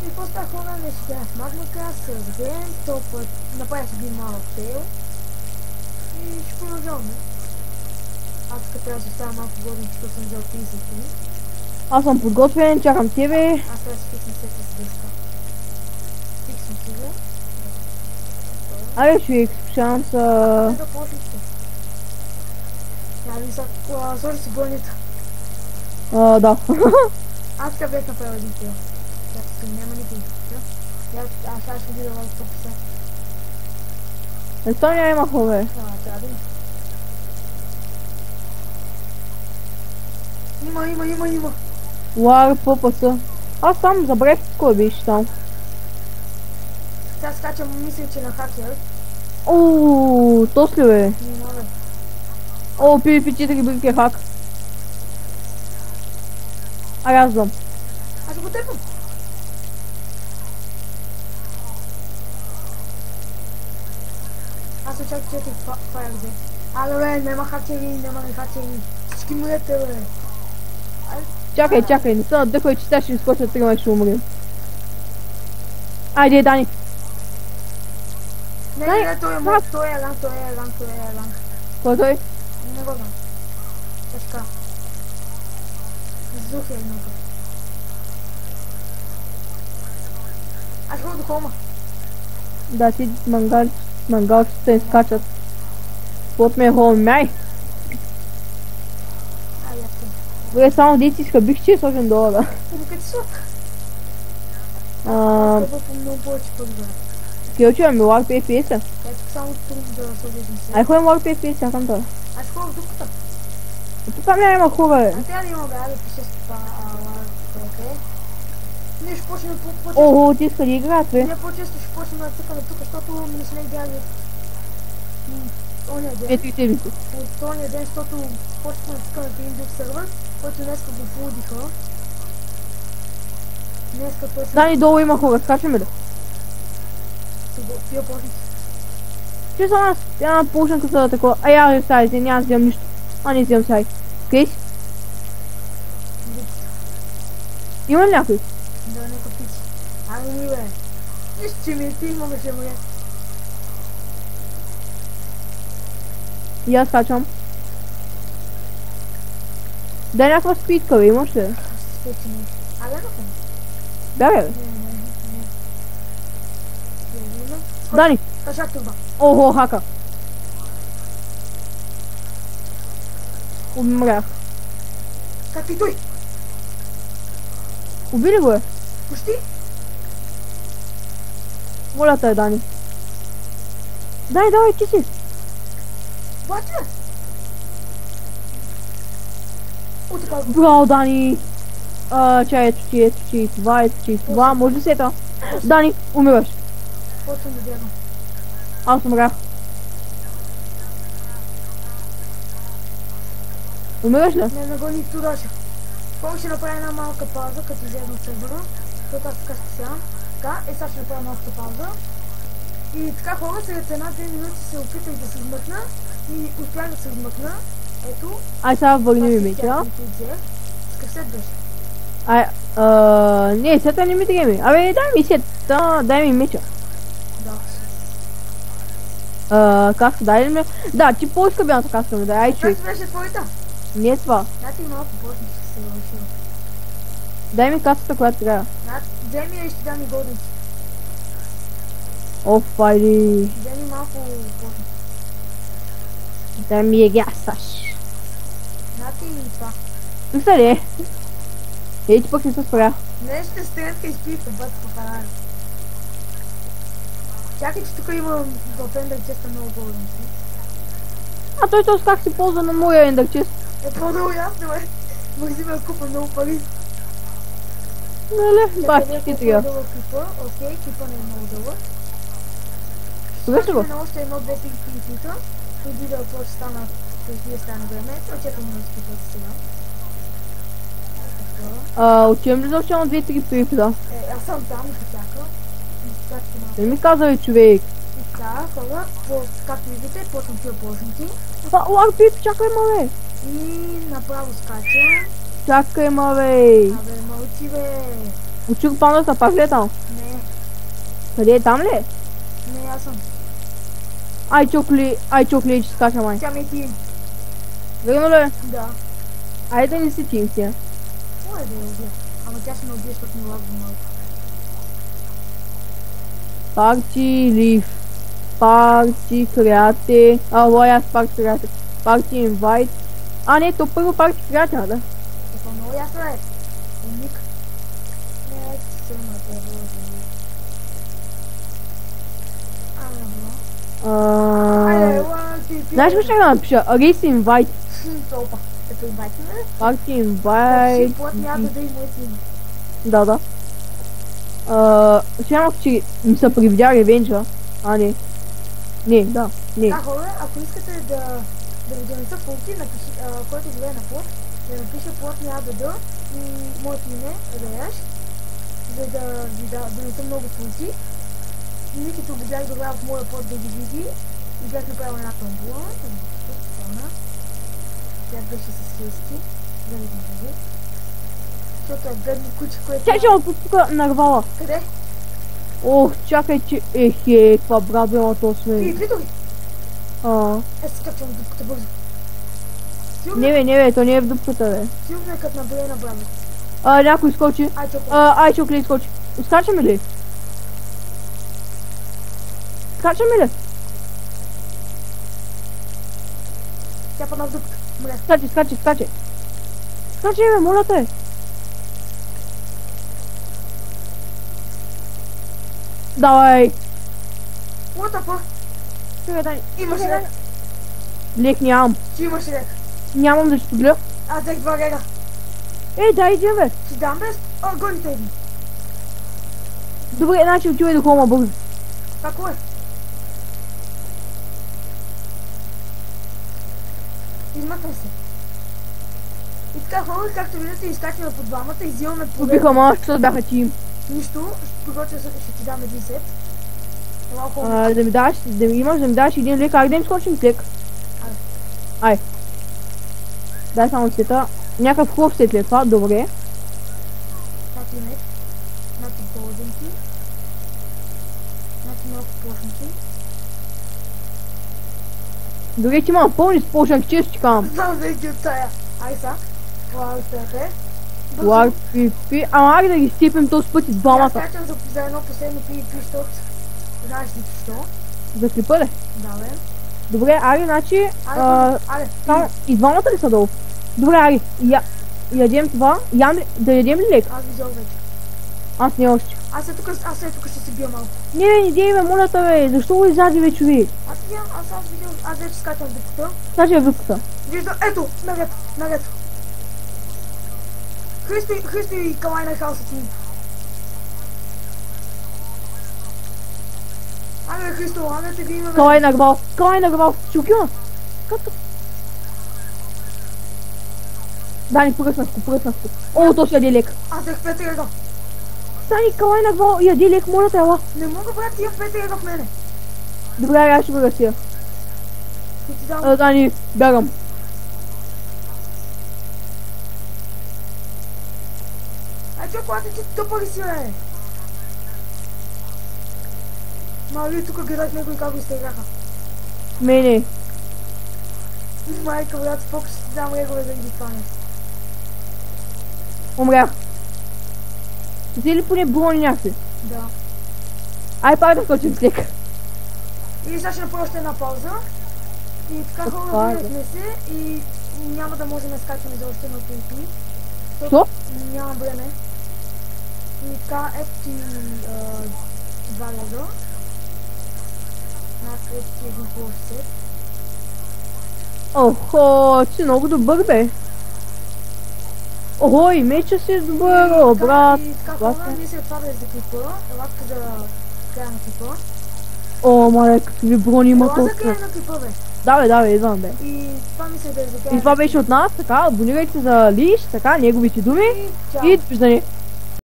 И после хора не ще гледам в магма клас, разгледам, то път направя си един малък фейл и ще продължаваме. Аз като трябва да става малко годен, защото съм взел 30 дни. Аз съм подготвен, чакам тебе. Аз трябва да си фиксам всеки с дъжка. Фиксам си го. Аре, човек, шанса. Да почнете. Я ви сега, сложи си бронята. Да. Аз така бях направил един фейл. Чакай, няма никой. Аз ще видя вас тук сега. Естония има хора. Трябва да има. Лар, попаса. Аз сам забрах кой беше там. Сега скачам, мисля, че на хакер. Ооо, то ли бе? Не мога. О, PvP4 брик е хак. Ай, аз знам. Аз го тепам. Аз очаквам, че ти фаер взе. Але бе, няма хакери. Всички мрете, бе. Чакай, не се надъхвай, че сега ще изкочат 3 ще умрем. Айде, Дани. Не, той е мрът, той е ранг. Кой той? Не го знам. Така. Зух е едното. Аз го до холма. Да, ти мангалците не скачат. Под ме е холм, мяй. Ай, ясно. Бе, само деци бих, че е сложен долу, да. Къде си слаб? Това по много повече пък, бе. Келчо, ами лак PFS-а. Ето само тук да сложиш на себе. Ай, ходим лак PFS, чакам това. Аз ходя в дупката. Тук там няма хора, бе. А трябва да има, бе, да пише с това окей. Ние ще почнем по-често. Ого, ти иска да играят, бе. Ние по-често ще почнем да тъкаме тук, защото не сме играли ония ден. Ето и седмици. От ония ден, защото почнахме да тъкаме в един друг сервер, който днеска го полудиха. Днеска той се... Дани, долу има хора, скачаме ли? Тия почнете. Че съм аз, една пушенка за такова. Ай, аз сайзите, няма да вземам нищо. Не вземам сайз. Окей си? Има ли някой? Да, нека пичи. Ами, бе. Нищо, че ми ти имаме ще мря. И аз скачам. Да, някаква спитка, бе, имаш ли? Спечи ми. А, да, напълно. Да, бе. Дани! Кашак турба. Ого, хака. Умрях. Как и той? Убили го е? Почти? Моля те, Дани. Дани, давай, ти си. Баче! О, така го. Браво, Дани. Чай, ето ти, това, може ли се ето? Дани, умираш. Почвам да бягам. Аз умрях. Умираш ли? Не го нито даже. Първо ще направя една малка пауза, като излезна от сервера, защото аз така ще сега. Така, сега ще направя малка пауза. И така хора, след една 2 минути се опитах да се измъкна и успях да се измъкна. Ето. Ай, сега върни ми меча. С касет беше. Не, сета не ми треми. Абе, дай ми сета, дай ми меча. Да. Каска, дай ли ми? Да, ти по-иска бяната каска ми, дай, ай човек. Как беше твоята? Не е това. Да, ти малко почнеш да се решила. Дай ми каската, която трябва. Дай ми я и ще дам и голден. Оф, айди. Дай ми малко почнеш. Дай ми я гясаш. Да, ти и това. Тук са ли е? Ей, ти пък не се спря. Не ще стрелка и спи бъд по фанара. Чакай, че тук има в ендър честа много голден. А той този как си ползва на моя ендър чест? Е по-долу ясно, бе. Магазина купа много пари. Нали? Бачи, ти сега. Окей, клипа не е много дълъг. Кога ще го? На още едно-две клипа, преди да какво ще стана, преди да стане време. Очаквам да изпитате сега. Отивам ли за още на 2-3 припида? Аз съм там и чакам. Не ми каза ли човек? И така, хора, както видите, почвам тия божници. Лак пип, чакай ма бе! И направо скачам. Чакай ма бе! Абе, мълчи бе! Учук пандата пак ли е там? Не, Къде е, там ли е? не, аз съм. Ай чокли, че скача май. Тя ми е тим. Верно ли? Да. Айде да не си тим си. Моля да я убия. Ама тя ще ме убие, защото ми лагва малко. Парти лив. Парти креате. Ало, аз парти креате. Парти инвайт. А, не, то първо парти креате, да? Това много ясно е. Умник. Не, се ме да бъде. Айде, Знаеш ли ще да напиша? Рейс инвайт. Толпа. Ето инвайт ме. Парти Си инвайт. плът няма да има тим. Да. Сега малко, че ми се привидя ревенджа. А, не. Не, да, не. Да, хора, ако искате да ви донеса функции, който живее на плот, да напише плот няма да и моето име Реяш, за да ви донеса много функции. И Никито го бях добавил в моя плот да ги види и бях направил една тамбула. Тя беше с хилсти, да видим къде. Защото е бедно куче, което... Тя ще ме тук нарвала. Къде? Ох, чакай, че... Ехе, каква брабела то сме. Видо ги! Е, скачвам в дупката бързо. Не бе, то не е в дупката, бе. Силно е като на броя на браба. Някой скочи. Ай, чокли скочи. Скачаме ли? Скачаме ли? Тя падна в дупката. Мре. Скачи. Скачи, бе, моля те. Давай. What the fuck? Чакай, дай. Имаш лек. Лек нямам. Ти имаш лек. Нямам да щупля. Аз взех 2 лега. Дай, иди, бе. Ти дам без? Гоните един. Добре, значи отивай до хома бързо. Какво е? Измъквай се. И така хора, както виждате, изкачваме по двамата, изимаме по... Убиха ма, защото бяха тим. Нищо, ще ти дам един сет. Ела хома. Да ми даш един лек, как да им скочим с лек? Ай. Дай само сета. Някакъв хубав сет ли е това? Добре. Значи мек. Значи голденки. Значи малко плашники. Добре, ти имам пълни спошък, често ти казвам. Знам да ги от тая. Ай са. Това оставяте. Лак, пи. Ама айде да ги стипим този път и двамата. Аз качвам за едно последно пи, защото знаеш ли защо? За клипа ли? Да, бе. Добре, ари, значи... Аре, И двамата ли са долу? Добре, ари, ядем това. Да ядем ли лек? аз видях вече. Аз не още. Аз е тук ще се бия малко. Не дей бе, моля те бе, защо го изяди бе, човек? Аз видях, аз вече скачам в дупката. Скачай в дупката. Виждам, ето, наред. Христо и Калай на хаоса ти. Абе, Христо, ладно те ги има. Калай награл. Чукима. Като? Да, ни пръснах го. О, то ще яде лек. Аз взех 5 лега. Стани, Калай награл, яде лек, моля те, ела. Не мога, брат, тия 5 лега в мене. Добре, аз ще го разсия. Ще ти дам. Дани, бягам. Чо, когато ти тъпа ли си, бе? Мали, тук гледах него и как го изтегляха. Мене. Майка, брат, споко ще ти дам легове да ги стане. Умрях. Взе ли поне брони някакви? Да. Ай, пак да скочим с лек. И сега ще направя още една пауза. И така хора, виждахме се и няма да можем да скачаме за още едно PvP. Що? Няма време. И така, ето ти 2 лега. Ето ти един хубав сет. Охо, ти си много добър, бе. Охо, и меча си добър, о, брат. И така хора, ние се отваряме за клипа. Елатка за края на клипа. О, мале, какви брони има Ела за толкова. края на клипа, бе. Да, бе, идвам, бе. И това мисля да е за края. И това беше от нас, така, абонирайте се за Лиш, така, неговите думи. Чао. И довиждане.